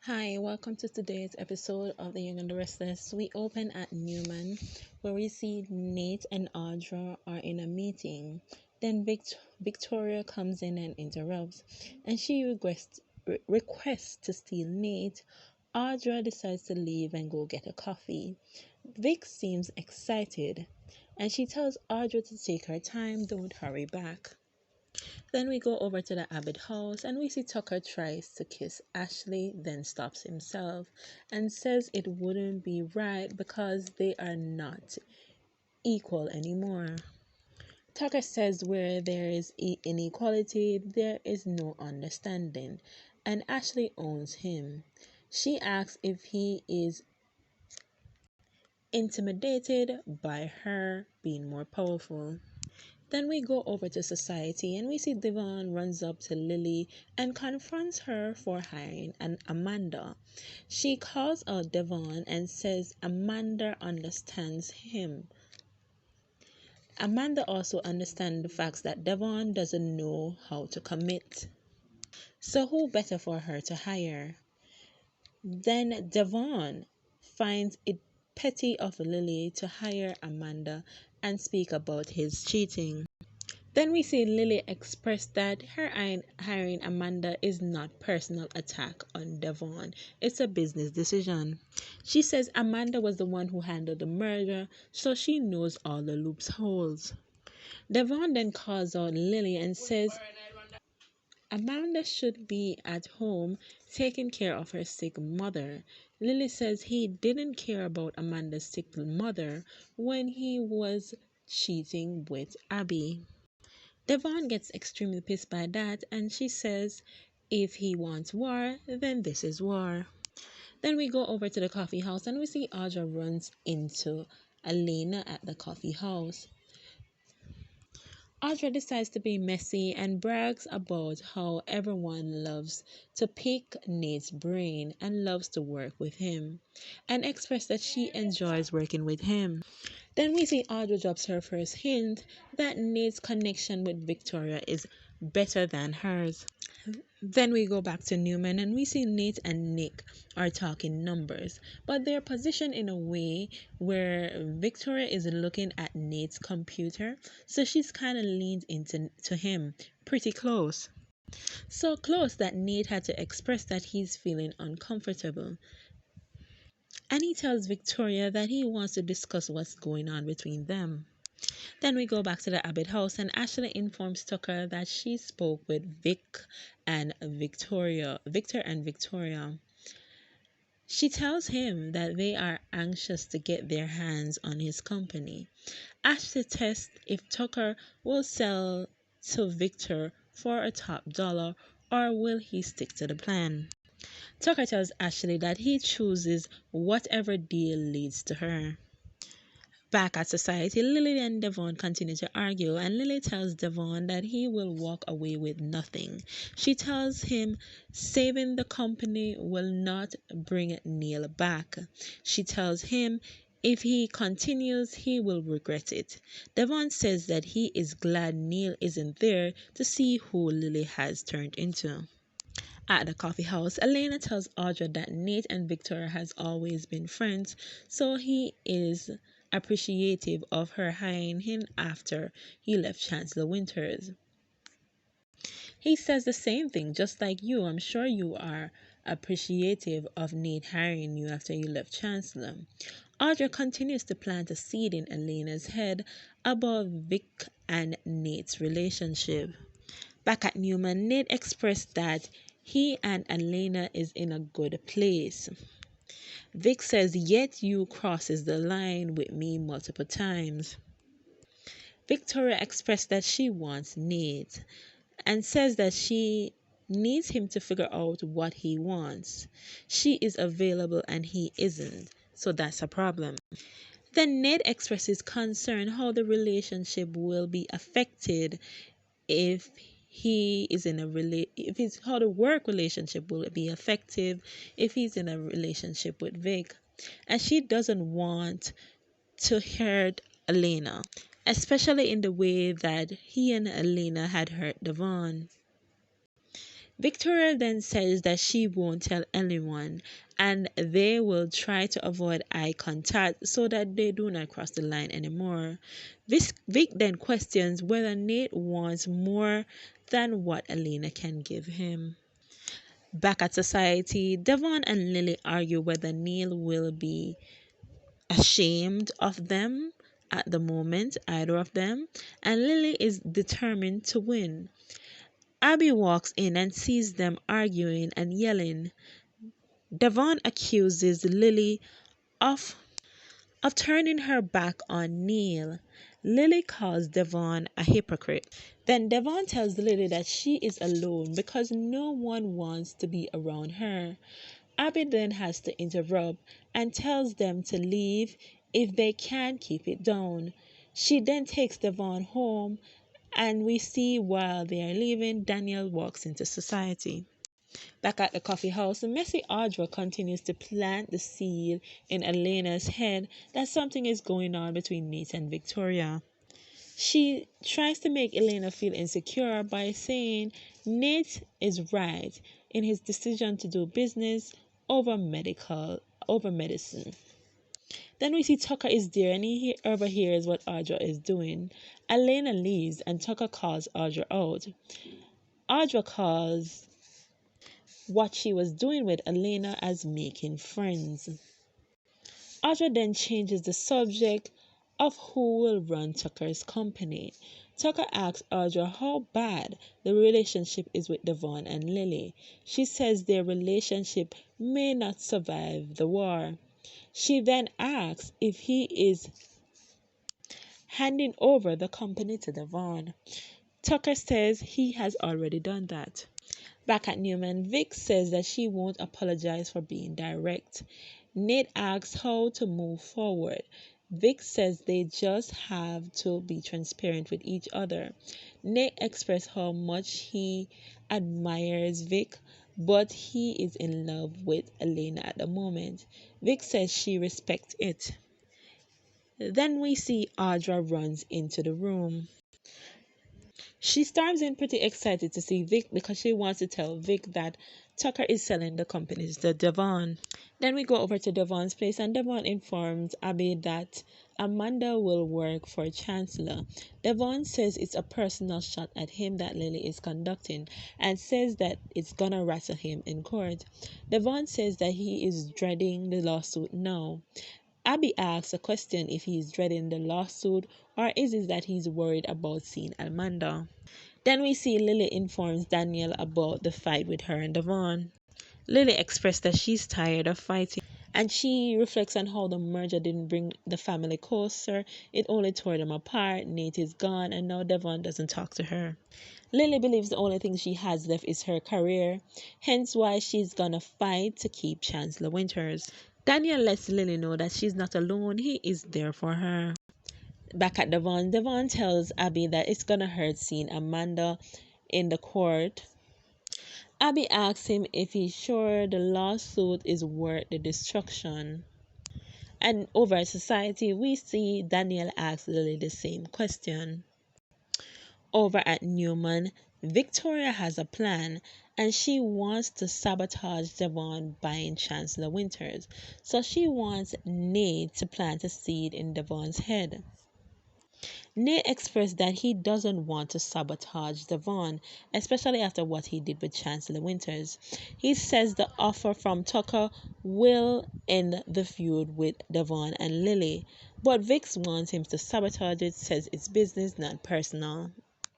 Hi, welcome to today's episode of The Young and the Restless. We open at Newman, where we see Nate and Audra are in a meeting. Then Victoria comes in and interrupts, and she requests to steal Nate. Audra decides to leave and go get a coffee. Vic seems excited, and she tells Audra to take her time, don't hurry back. Then we go over to the Abbott house and we see Tucker tries to kiss Ashley, then stops himself and says it wouldn't be right because they are not equal anymore. Tucker says where there is inequality, there is no understanding, and Ashley owns him. She asks if he is intimidated by her being more powerful. Then we go over to society and we see Devon runs up to Lily and confronts her for hiring an Amanda. She calls out Devon and says Amanda understands him. Amanda also understands the facts that Devon doesn't know how to commit. So who better for her to hire? Then Devon finds it petty of Lily to hire Amanda and speak about his cheating. Then we see Lily express that her hiring Amanda is not personal attack on Devon. It's a business decision. She says Amanda was the one who handled the murder, so she knows all the loopholes. Devon then calls out Lily and says Amanda should be at home taking care of her sick mother. Lily says he didn't care about Amanda's sick mother when he was cheating with Abby. Devon gets extremely pissed by that and she says if he wants war, then this is war. Then we go over to the coffee house and we see Audra runs into Alana at the coffee house. Audra decides to be messy and brags about how everyone loves to pick Nate's brain and loves to work with him, and express that she enjoys working with him. Then we see Audra drops her first hint that Nate's connection with Victoria is better than hers. Then we go back to Newman and we see Nate and Nick are talking numbers, but they're positioned in a way where Victoria is looking at Nate's computer, so she's kind of leaned into him pretty close. So close that Nate had to express that he's feeling uncomfortable. And he tells Victoria that he wants to discuss what's going on between them. Then we go back to the Abbott house and Ashley informs Tucker that she spoke with Victor and Victoria. She tells him that they are anxious to get their hands on his company. Ashley tests if Tucker will sell to Victor for a top dollar or will he stick to the plan. Tucker tells Ashley that he chooses whatever deal leads to her. Back at society, Lily and Devon continue to argue, and Lily tells Devon that he will walk away with nothing. She tells him saving the company will not bring Neil back. She tells him if he continues, he will regret it. Devon says that he is glad Neil isn't there to see who Lily has turned into. At the coffee house, Alana tells Audra that Nate and Victoria has always been friends, so he is appreciative of her hiring him after he left Chancellor Winters. He says the same thing, just like you. I'm sure you are appreciative of Nate hiring you after you left Chancellor. Audra continues to plant a seed in Elena's head about Vic and Nate's relationship. Back at Newman, Nate expressed that he and Alana is in a good place. Vic says, yet you crosses the line with me multiple times. Victoria expressed that she wants Nate and says that she needs him to figure out what he wants. She is available and he isn't, so that's a problem. Then Nate expresses concern how the relationship will be affected if he is in a if his how the work relationship will be effective if he's in a relationship with Vic, and she doesn't want to hurt Alana, especially in the way that he and Alana had hurt Devon. Victoria then says that she won't tell anyone and they will try to avoid eye contact so that they do not cross the line anymore. Vic then questions whether Nate wants more than what Alana can give him. Back at society, Devon and Lilly argue whether Neil will be ashamed of them at the moment, either of them, and Lily is determined to win. Abby walks in and sees them arguing and yelling. Devon accuses Lily of turning her back on Neil. Lily calls Devon a hypocrite. Then Devon tells Lily that she is alone because no one wants to be around her. Abby then has to interrupt and tells them to leave if they can't keep it down. She then takes Devon home, and we see while they are leaving, Daniel walks into society. Back at the coffee house, messy Audra continues to plant the seed in Elena's head that something is going on between Nate and Victoria. She tries to make Elena feel insecure by saying Nate is right in his decision to do business over medicine. Then we see Tucker is there and he overhears what Audra is doing. Elena leaves and Tucker calls Audra out. Audra calls what she was doing with Elena as making friends. Audra then changes the subject of who will run Tucker's company. Tucker asks Audra how bad the relationship is with Devon and Lily. She says their relationship may not survive the war. She then asks if he is handing over the company to Devon. Tucker says he has already done that. Back at Newman, Vic says that she won't apologize for being direct. Nate asks how to move forward. Vic says they just have to be transparent with each other. Nate expresses how much he admires Vic, but he is in love with Elena at the moment. Vic says she respects it. Then we see Audra runs into the room. She storms in pretty excited to see Vic because she wants to tell Vic that Tucker is selling the companies to Devon. Then we go over to Devon's place and Devon informs Abby that Amanda will work for Chancellor. Devon says it's a personal shot at him that Lily is conducting and says that it's gonna rattle him in court. Devon says that he is dreading the lawsuit now. Abby asks a question if he's dreading the lawsuit or is it that he's worried about seeing Amanda. Then we see Lily informs Daniel about the fight with her and Devon. Lily expressed that she's tired of fighting and she reflects on how the merger didn't bring the family closer, it only tore them apart. Nate is gone and now Devon doesn't talk to her. Lily believes the only thing she has left is her career, hence why she's gonna fight to keep Chancellor Winters. Daniel lets Lily know that she's not alone, he is there for her. Back at Devon, Devon tells Abby that it's gonna hurt seeing Amanda in the court. Abby asks him if he's sure the lawsuit is worth the destruction. And over at society, we see Daniel ask Lily the same question. Over at Newman, Victoria has a plan and she wants to sabotage Devon buying Chancellor Winters. So she wants Nate to plant a seed in Devon's head. Nate expressed that he doesn't want to sabotage Devon, especially after what he did with Chancellor Winters. He says the offer from Tucker will end the feud with Devon and Lily, but Vix wants him to sabotage it, says it's business, not personal.